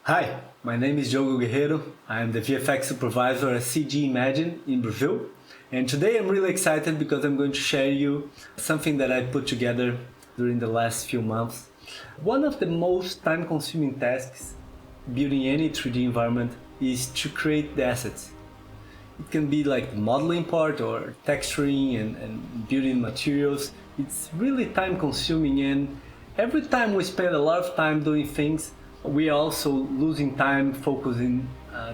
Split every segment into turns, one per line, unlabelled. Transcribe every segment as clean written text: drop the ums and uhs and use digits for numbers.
Hi, my name is Diogo Guerreiro. I am the VFX supervisor at CG Imagine in Brazil. And today I'm really excited because I'm going to share you something that I put together during the last few months. One of the most time-consuming tasks building any 3D environment is to create the assets. It can be like the modeling part or texturing and building materials. It's really time consuming, and every time we spend a lot of time doing things, we are also losing time focusing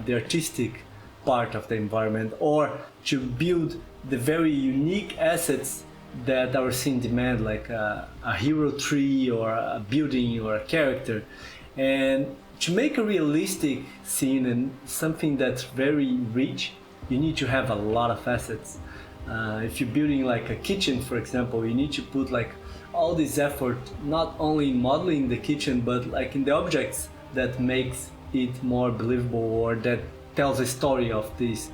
the artistic part of the environment or to build the very unique assets that our scene demand, like a hero tree or a building or a character. And to make a realistic scene and something that's very rich, you need to have a lot of assets. If you're building like a kitchen, for example, you need to put like all this effort, not only modeling the kitchen, but like in the objects that makes it more believable or that tells a story of this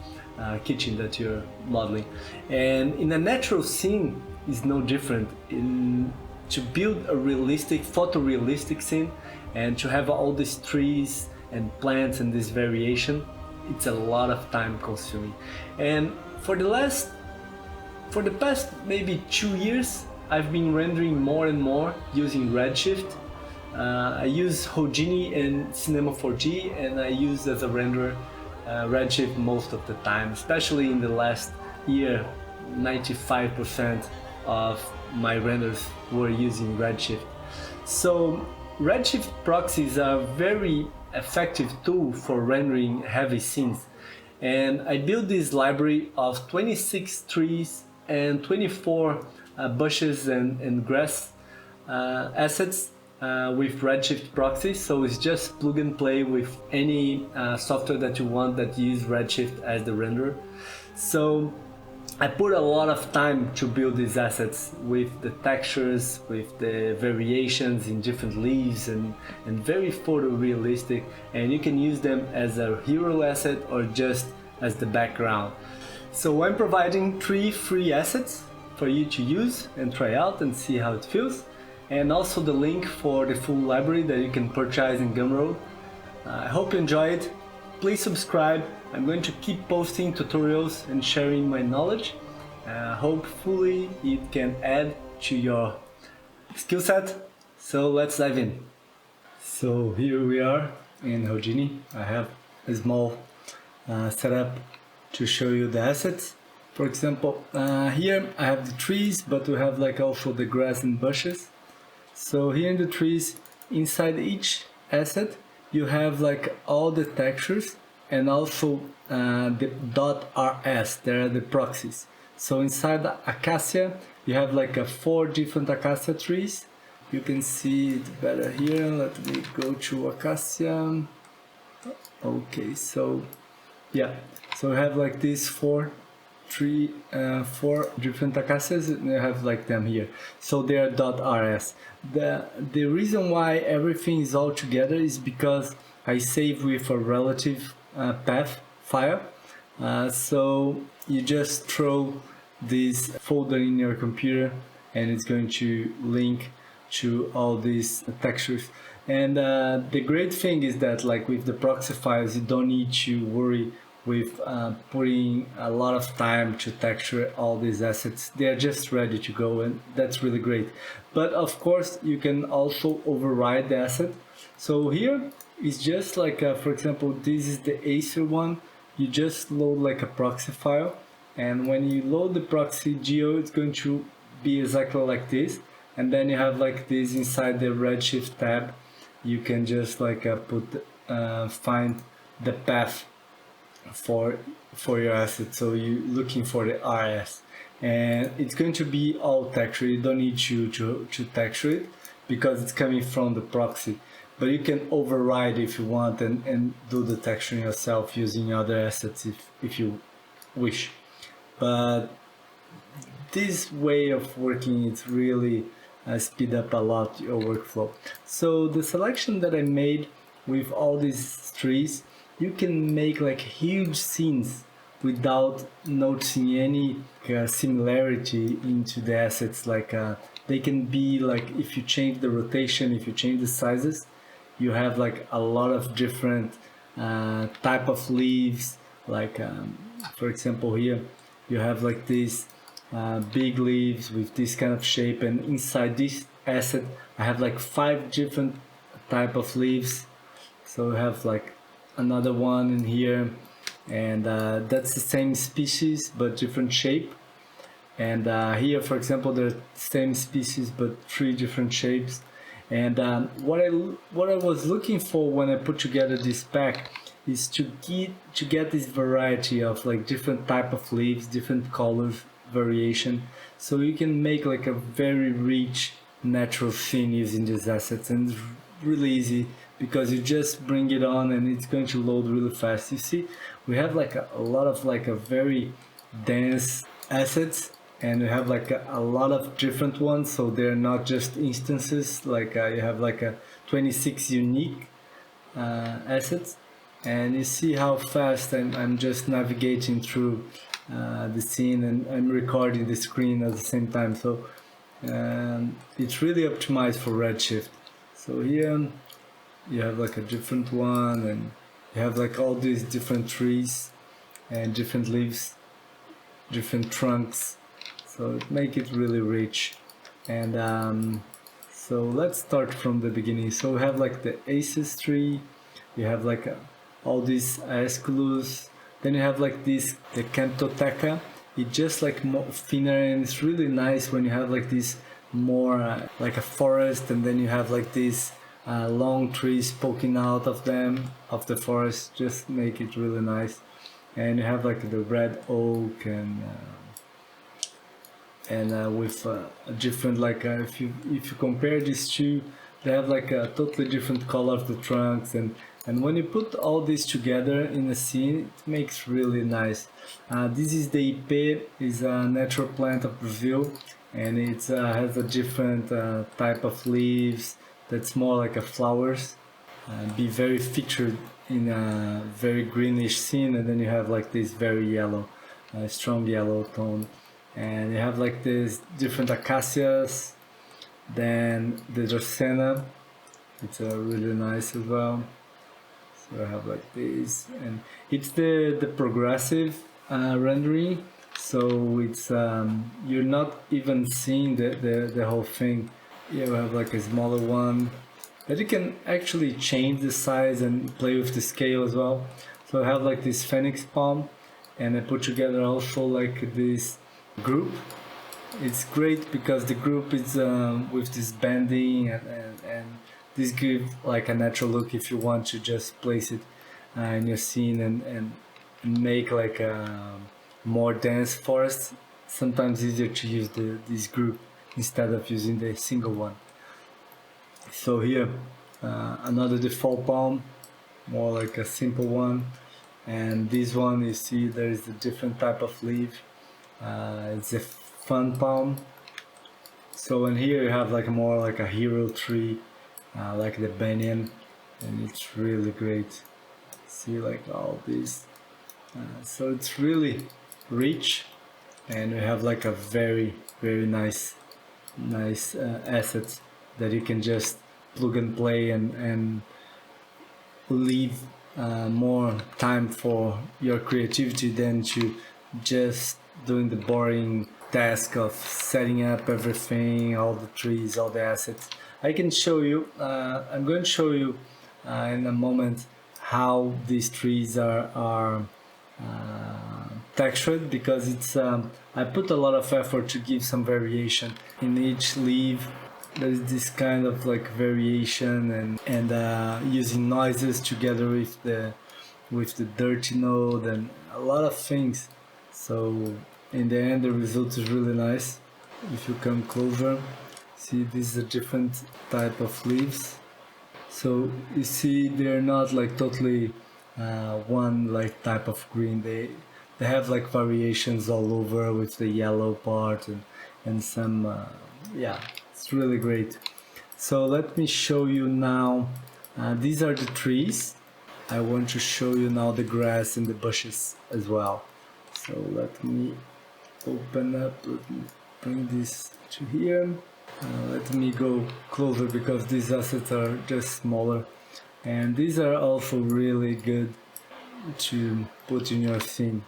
kitchen that you're modeling. And in a natural scene is no different. To build a realistic, photorealistic scene and to have all these trees and plants and this variation, it's a lot of time consuming. And for the past maybe 2 years, I've been rendering more and more using Redshift. I use Houdini and Cinema 4D, and I use as a renderer Redshift most of the time, especially in the last year. 95% of my renders were using Redshift. So Redshift proxies are a very effective tool for rendering heavy scenes. And I built this library of 26 trees and 24 bushes and grass assets with Redshift proxy. So it's just plug and play with any software that you want that use Redshift as the renderer. So I put a lot of time to build these assets with the textures, with the variations in different leaves and very photorealistic, and you can use them as a hero asset or just as the background. So I'm providing 3 free assets for you to use and try out and see how it feels, and also the link for the full library that you can purchase in Gumroad. I hope you enjoy it. Please subscribe. I'm going to keep posting tutorials and sharing my knowledge. Hopefully it can add to your skill set. So let's dive in. So here we are in Houdini. I have a small setup to show you the assets. For example, here I have the trees, but we have like also the grass and bushes. So here in the trees, inside each asset, you have like all the textures and also the .rs, there are the proxies. So inside the acacia, you have like 4 different acacia trees. You can see it better here. Let me go to acacia. Okay, so yeah, so we have like these 4 different acacias, and you have like them here. So they are .rs. The reason why everything is all together is because I save with a relative path file. So you just throw this folder in your computer and it's going to link to all these textures. And the great thing is that like with the proxy files, you don't need to worry with putting a lot of time to texture all these assets. They are just ready to go, and that's really great. But of course you can also override the asset. So here is just like for example, this is the Acer one. You just load like a proxy file, and when you load the proxy geo, it's going to be exactly like this. And then you have like this inside the Redshift tab. You can just like find the path for your asset. So you're looking for the RS, and it's going to be all texture. You don't need to texture it because it's coming from the proxy, but you can override if you want and do the texturing yourself using other assets if you wish. But this way of working, it's really speed up a lot your workflow. So the selection that I made with all these trees, you can make like huge scenes without noticing any similarity into the assets. Like they can be like, if you change the rotation, if you change the sizes, you have like a lot of different type of leaves, like for example here you have like these big leaves with this kind of shape, and inside this asset I have like 5 different type of leaves. So we have like another one in here, and that's the same species but different shape. And here, for example, the same species but 3 different shapes. And what I was looking for when I put together this pack is to get this variety of like different type of leaves, different colors variation, so you can make like a very rich natural scene using these assets. And it's really easy because you just bring it on and it's going to load really fast. You see, we have like a lot of like a very dense assets, and we have like a lot of different ones, so they're not just instances. Like you have like a 26 unique assets, and you see how fast I'm just navigating through the scene, and I'm recording the screen at the same time. So it's really optimized for Redshift. So here you have like a different one, and you have like all these different trees and different leaves, different trunks, so it make it really rich. And so let's start from the beginning. So we have like the aces tree, you have like all these aesculus, then you have like this, the Cantoteca. It's just like more thinner, and it's really nice when you have like this more like a forest, and then you have like these long trees poking out of them, of the forest, just make it really nice. And you have like the red oak, and with a different like if you compare these two, they have like a totally different color of the trunks, and when you put all this together in a scene, it makes really nice. This is the Ipê, is a natural plant of Brazil, and it has a different type of leaves that's more like a flowers, be very featured in a very greenish scene. And then you have like this very yellow, strong yellow tone, and you have like these different acacias. Then the Dracena, it's really nice as well. So I have like this, and it's the progressive rendering, so it's you're not even seeing the whole thing. You have like a smaller one, but you can actually change the size and play with the scale as well. So I have like this phoenix palm, and I put together also like this group. It's great because the group is with this bending, and this gives like a natural look if you want to just place it in your scene, and make like a more dense forest. Sometimes easier to use this group instead of using the single one. So here another default palm, more like a simple one. And this one, you see there is a different type of leaf. It's a fun palm. So in here you have like more like a hero tree, like the banyan, and it's really great. See like all this, so it's really rich, and we have like a very nice assets that you can just plug and play, and leave more time for your creativity than to just doing the boring task of setting up everything, all the trees, all the assets. I can show you, I'm going to show you in a moment how these trees are textured, because it's I put a lot of effort to give some variation in each leaf. There is this kind of like variation, and using noises together with the dirty node and a lot of things. So in the end the result is really nice. If you come closer, see this is a different type of leaves. So you see they're not like totally one like type of green. They have like variations all over with the yellow part, and some yeah, it's really great. So let me show you now. These are the trees. I want to show you now the grass and the bushes as well. So let me open up, let me bring this to here. Let me go closer because these assets are just smaller. and these are also really good to put in your theme.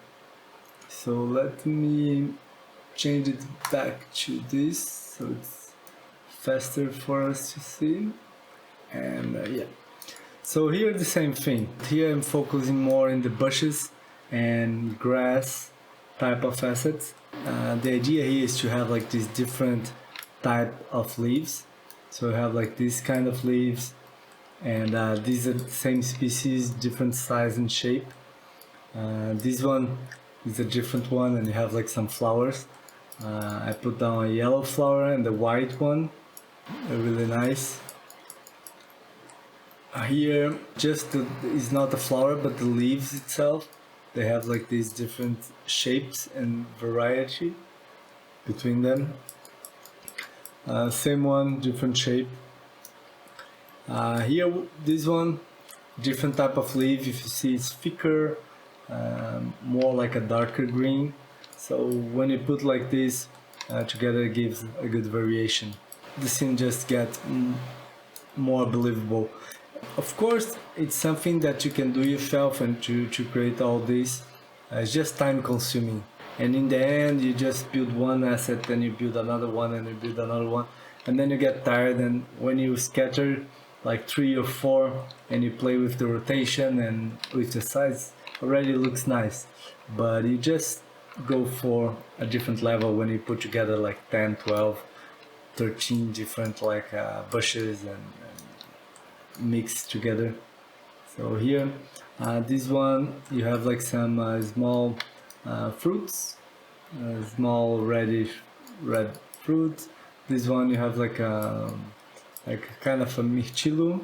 So let me change it back to this so it's faster for us to see. And yeah, so here the same thing. Here I'm focusing more in the bushes and grass type of assets. The idea here is to have like these different type of leaves. So I have like this kind of leaves, and these are the same species, different size and shape. This one is a different one, and you have like some flowers. I put down a yellow flower and the white one. They're really nice. Here, is not the flower, but the leaves itself. They have like these different shapes and variety between them. Same one, different shape. Here, this one, different type of leaf. If you see, it's thicker, more like a darker green. So when you put like this together, it gives a good variation. The scene just gets more believable. Of course, it's something that you can do yourself, and to create all this, it's just time consuming. And in the end, you just build one asset, then you build another one, and you build another one, and then you get tired. And when you scatter like 3 or 4 and you play with the rotation and with the size, already looks nice. But you just go for a different level when you put together like 10, 12, 13 different like bushes and mixed together. So here, this one, you have like some small fruits, small red fruits. This one you have like kind of a mirtilo.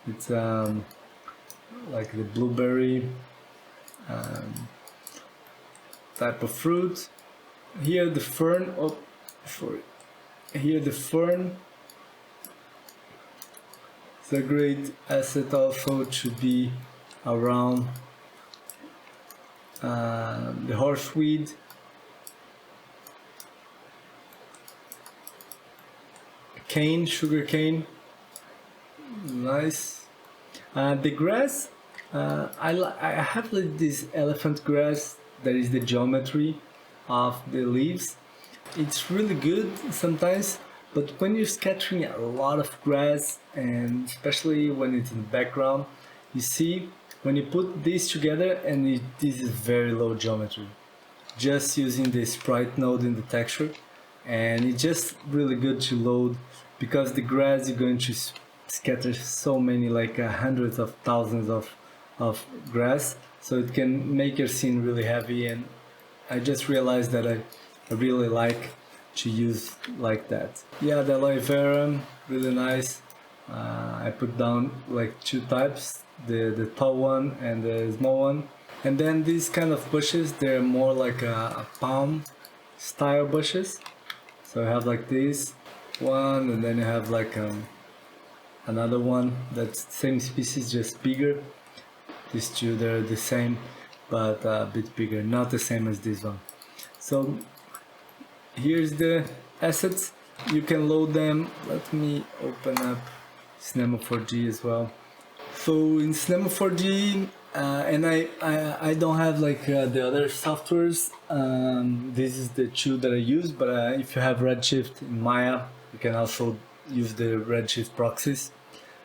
It's like the blueberry type of fruit. Here the fern. Here the fern. It's a great asset also to be around the horseweed. Cane, sugar cane, nice. The grass, I have like this elephant grass that is the geometry of the leaves. It's really good sometimes, but when you're scattering a lot of grass, and especially when it's in the background, you see when you put these together, and this is very low geometry, just using the sprite node in the texture, and it's just really good to load, because the grass you're going to scatter so many, like hundreds of thousands of grass, so it can make your scene really heavy. And I just realized that I really like to use like that. Yeah, the aloe vera, really nice. I put down like 2 types, the tall one and the small one. And then these kind of bushes, they're more like a palm style bushes. So I have like this one, and then you have like another one that's same species, just bigger. These two, they're the same, but a bit bigger, not the same as this one. So here's the assets. You can load them. Let me open up Cinema 4D as well. So in Cinema 4D, and I don't have like the other softwares. This is the 2 that I use, but if you have Redshift in Maya, you can also use the Redshift proxies.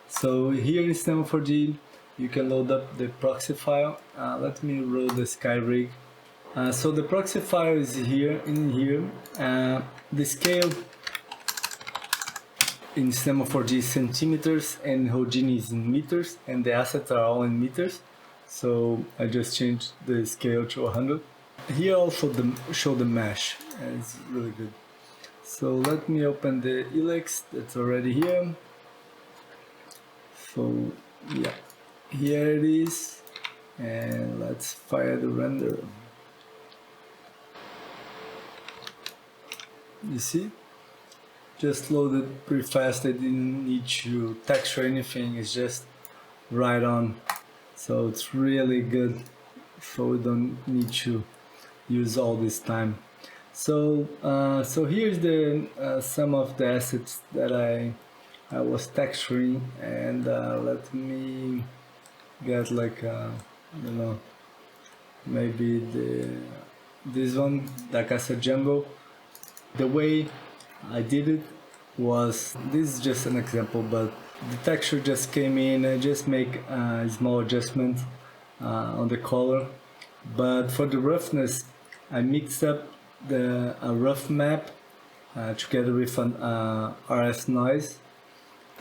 So here in Cinema 4D, you can load up the proxy file. Let me roll the sky rig. So the proxy file is here, in here. The scale in Cinema 4D is centimeters, and Houdini is in meters, and the assets are all in meters. So I just changed the scale to 100. Here also show the mesh, and it's really good. So let me open the Elex that's already here. So yeah, here it is, and let's fire the render. You see, just loaded pretty fast. I didn't need to texture anything, it's just right on. So it's really good, so we don't need to use all this time. So so here's the some of the assets that I I was texturing, and let me get like I don't know, maybe this one, the Casa Jungle. The way I did it was, this is just an example, but the texture just came in and just make a small adjustment on the color. But for the roughness, I mixed up a rough map together with an RS noise,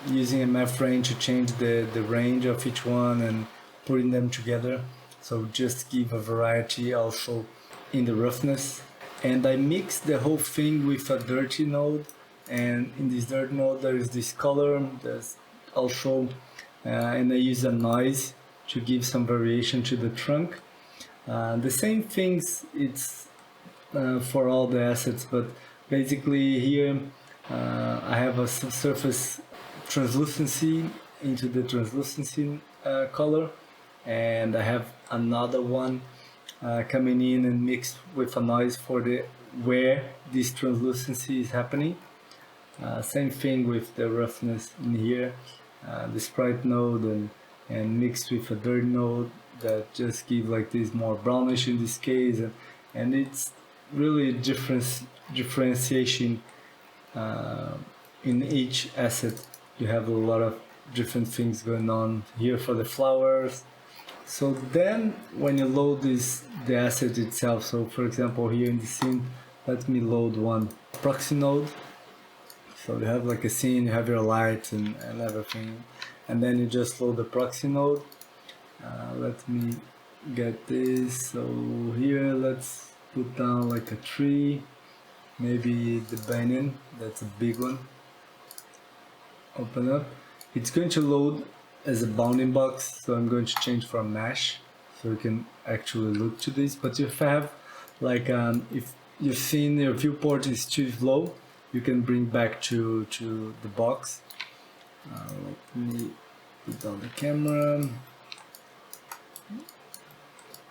using a map range to change the range of each one and putting them together, so just give a variety also in the roughness. And I mixed the whole thing with a dirty node, and in this dirty node there is this color that's also and I use a noise to give some variation to the trunk. The same things, it's for all the assets, but basically here I have a surface translucency into the translucency color, and I have another one coming in and mixed with a noise for the where this translucency is happening. Same thing with the roughness in here, the sprite node and mixed with a dirt node that just give like this more brownish in this case, and it's really differentiation in each asset. You have a lot of different things going on here for the flowers. So then when you load the asset itself, so for example here in the scene, let me load one proxy node. So you have like a scene, you have your lights and everything, and then you just load the proxy node. Let me get this. So here let's put down like a tree, maybe the banyan, that's a big one. Open up. It's going to load as a bounding box, so I'm going to change from mesh so you can actually look to this. But if I have like if you've seen your viewport is too low, you can bring back to the box. Let me put down the camera.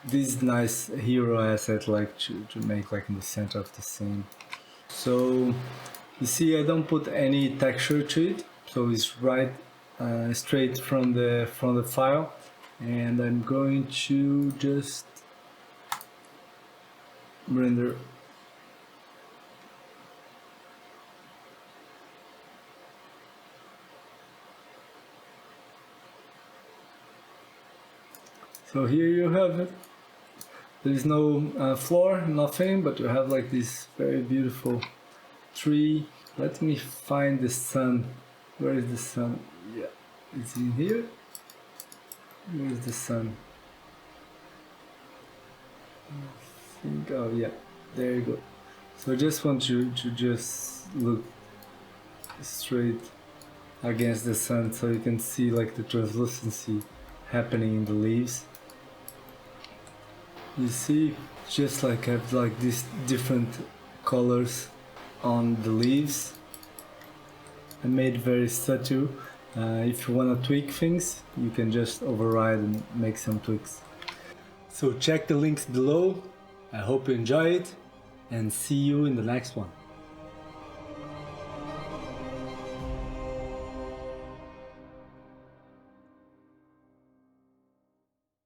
This nice hero asset, like to make like in the center of the scene. So you see I don't put any texture to it, so it's right straight from the file, and I'm going to just render. So here you have it. There is no floor, nothing, but you have like this very beautiful tree. Let me find the sun. Where is the sun? Yeah, it's in here. Where is the sun? I think, oh yeah, there you go. So I just want you to just look straight against the sun so you can see like the translucency happening in the leaves. You see, just like I have like these different colors on the leaves. I made very subtle. If you want to tweak things, you can just override and make some tweaks. So check the links below. I hope you enjoy it, and see you in the next one.